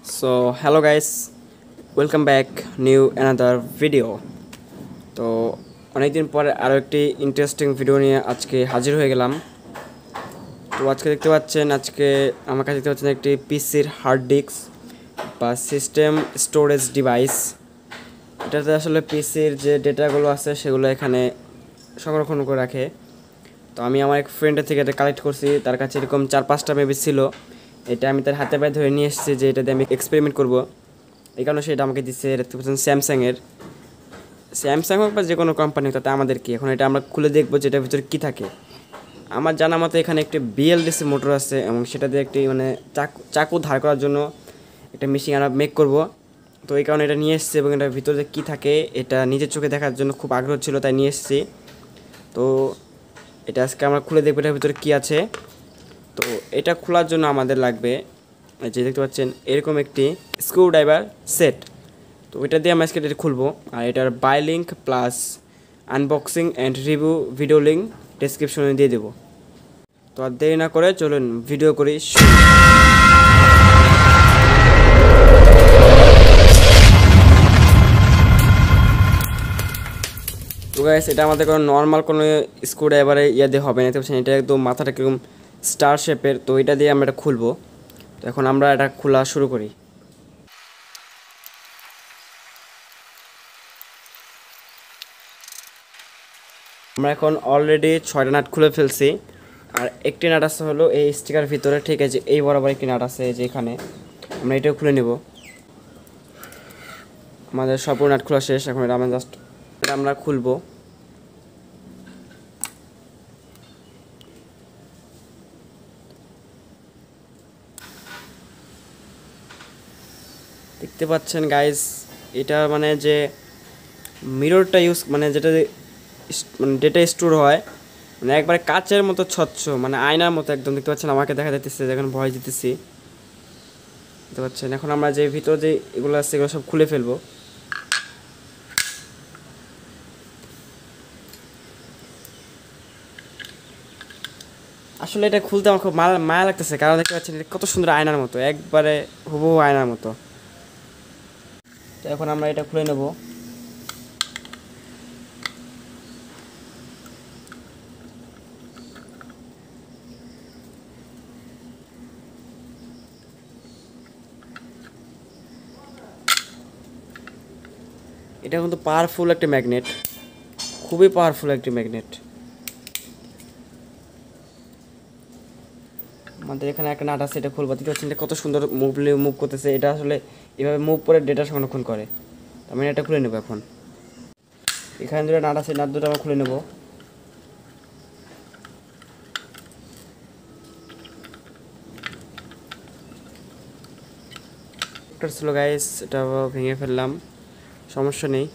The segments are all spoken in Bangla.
So hello guys, welcome back new another video. তো অনেকদিন পরে আরও একটি ইন্টারেস্টিং ভিডিও নিয়ে আজকে হাজির হয়ে গেলাম। তো আজকে দেখতে পাচ্ছেন আমার কাছে দেখতে পাচ্ছেন একটি পিসির হার্ড ডিস্ক বা সিস্টেম স্টোরেজ ডিভাইস। এটাতে আসলে পিসির যে ডেটাগুলো আছে সেগুলো এখানে সংরক্ষণ করে রাখে। তো আমি আমার এক ফ্রেন্ডের থেকে এটা কালেক্ট করছি, তার কাছে এরকম 4-5টা মেবি ছিল। এটা আমি তার হাতে পায়ে ধরে নিয়ে এসেছি যে এটা দিয়ে আমি এক্সপেরিমেন্ট করব, এই কারণে সেটা আমাকে দিচ্ছে। দেখতে পাচ্ছেন স্যামসাং হোক বা যে কোনো কোম্পানি হোক, তাতে আমাদের কি, এখন এটা আমরা খুলে দেখবো যে এটার ভিতরে কী থাকে। আমার জানা মতো এখানে একটি বিএলডিসি মোটর আছে এবং সেটা দিয়ে একটি চাকু ধার করার জন্য একটা মেশিন আমরা মেক করব। তো এই কারণে এটা নিয়ে এসেছি এবং এটার ভিতরে কী থাকে এটা নিজের চোখে দেখার জন্য খুব আগ্রহ ছিল, তাই নিয়ে এসেছি। তো এটা আজকে আমরা খুলে দেখবো এটার ভিতরে কী আছে। তো এটা খোলার জন্য আমাদের লাগবে, যে দেখতে পাচ্ছেন এরকম একটি স্ক্রুড্রাইভার সেট। তো এটা দিয়ে আমরা আজকে এটা খুলবো, আর এটার buy link plus unboxing and review video link ডেসক্রিপশনে দিয়ে দেবো। তো আর দেরি না করে চলুন ভিডিও করি। তো গাইস, এটা আমাদের কোনো নর্মাল কোনো স্ক্রুড্রাইভারে দিয়ে হবে না, দেখতে পাচ্ছেন এটা একদম মাথাটা কীরকম স্টার শেপের। তো এটা দিয়ে আমরা এটা খুলবো। তো এখন আমরা এটা খোলা শুরু করি। আমরা এখন অলরেডি 6টা নাট খুলে ফেলছি, আর একটি নাট আছে হলো এই স্টিকার ভিতরে, ঠিক আছে, এই বরাবর একটি নাট আছে যে এখানে। আমরা এটাও খুলে নেব। আমাদের সম্পূর্ণ নাট খোলা শেষ। এখন এটা আমরা খুলবো। দেখতে পাচ্ছেন গাইস, এটা যে মিররটা যেটা ডেটা স্টোর হয়, একবারে কাচের মতো স্বচ্ছ, আয়নার মতো একদম। দেখতে পাচ্ছেন আমাকে দেখা যাইতেছে, যখন ভয় দিতেছি দেখতে পাচ্ছেন। এখন আমরা যে ভিতরে যে এগুলো আছে এগুলো সব খুলে ফেলবো। আসলে এটা খুলতে আমার খুব মায়া লাগতেছে, কারণ দেখতে পাচ্ছেন এটা কত সুন্দর আয়নার মতো, একবারে হুবহু আয়নার মতো। তো এখন আমরা এটা খুলে নেব। এটা কিন্তু পাওয়ারফুল একটা ম্যাগনেট, খুবই পাওয়ারফুল একটি ম্যাগনেট। আমাদের এখানে একটা নাট আছে, এটা খুলবো। দেখতে পাচ্ছেন এটা কত সুন্দর মুভ করতেছে। এটা আসলে এভাবে মুভ করে ডেটা সংরক্ষণ করে। আমি এটা খুলে নেব। এখন এখানে দুটো নাট আছে, নাট দুটো আমরা খুলে নেব। একটা ছিল গাইস, এটা ভেঙে ফেললাম, সমস্যা নেই।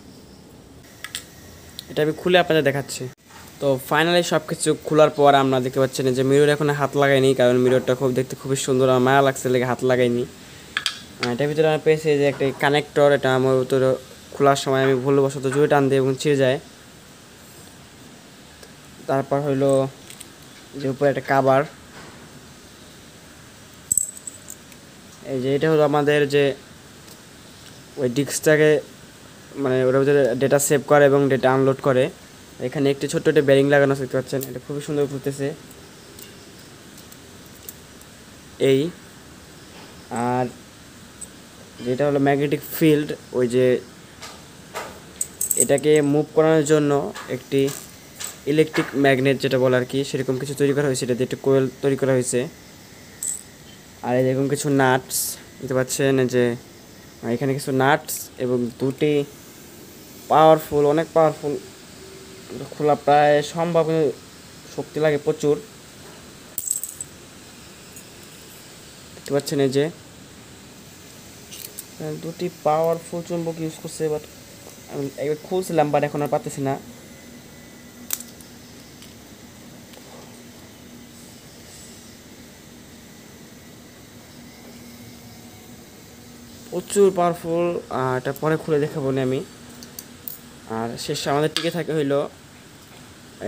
এটা আমি খুলে আপনাদের দেখাচ্ছি। তো ফাইনালি সব কিছু খোলার পর আমরা দেখতে পাচ্ছেন যে মিরর এখন হাত লাগাইনি, কারণ মিররটা দেখতে খুবই সুন্দর, আর মায়া লাগছে লেগে হাত লাগাইনি। এটার ভিতরে আমি পেয়েছি যে একটা কানেক্টর। এটা আমার ভিতরে খোলার সময় আমি ভুলবশত জুড়ে টান দিই এবং ছিঁড়ে যায়। তারপর হইলো যে উপরে একটা কাভার, এই যে এটা হলো আমাদের যে ওই ডিস্কটাকে ওটার ভিতরে ডেটা সেভ করে এবং ডেটা আনলোড করে। এখানে একটি ছোট্ট একটা ব্যারিং লাগানো আছে, দেখতে পাচ্ছেন এটা খুবই সুন্দর ঘুরতেছে এই। আর যেটা হলো ম্যাগনেটিক ফিল্ড, ওই যে এটাকে মুভ করানোর জন্য একটি ইলেকট্রিক ম্যাগনেট যেটা বলে আর কি, সেরকম কিছু তৈরি করা হয়েছে। এটা দিয়ে একটি কোয়েল তৈরি করা হয়েছে। আর এরকম কিছু নাটস দেখতে পাচ্ছেন যে এখানে কিছু নাটস এবং দুটি অনেক পাওয়ারফুল। খোলা প্রায় সম্ভব, শক্তি লাগে প্রচুর। দেখতে পাচ্ছেন এই যে দুটি পাওয়ারফুল চুম্বক ইউজ করছে। বাট আমি একবার খুলছিলাম, বাট এখন আর পারতেছি না। প্রচুর পাওয়ারফুল। এটা পরে খুলে দেখাবো না আমি। আর শেষে আমাদের টিকে থাকে হইলো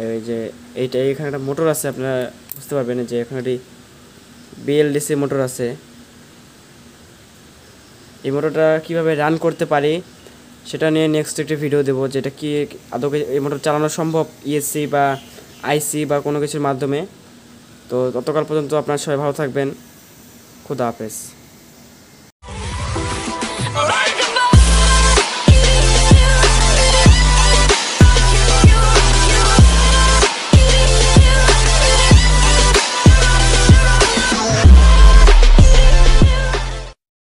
এই যে এখানে একটা মোটর আছে, আপনারা বুঝতে পারবেন যে এখানে একটি বিএলডিসি মোটর আছে। এই মোটরটা কীভাবে রান করতে পারি সেটা নিয়ে নেক্সট একটা ভিডিও দেবো, যেটা কি আদৌ এই মোটর চালানো সম্ভব ইএসসি বা আইসি বা কোনো কিছুর মাধ্যমে। তো ততকাল পর্যন্ত আপনারা সবাই ভালো থাকবেন। খুদা হাফেজ।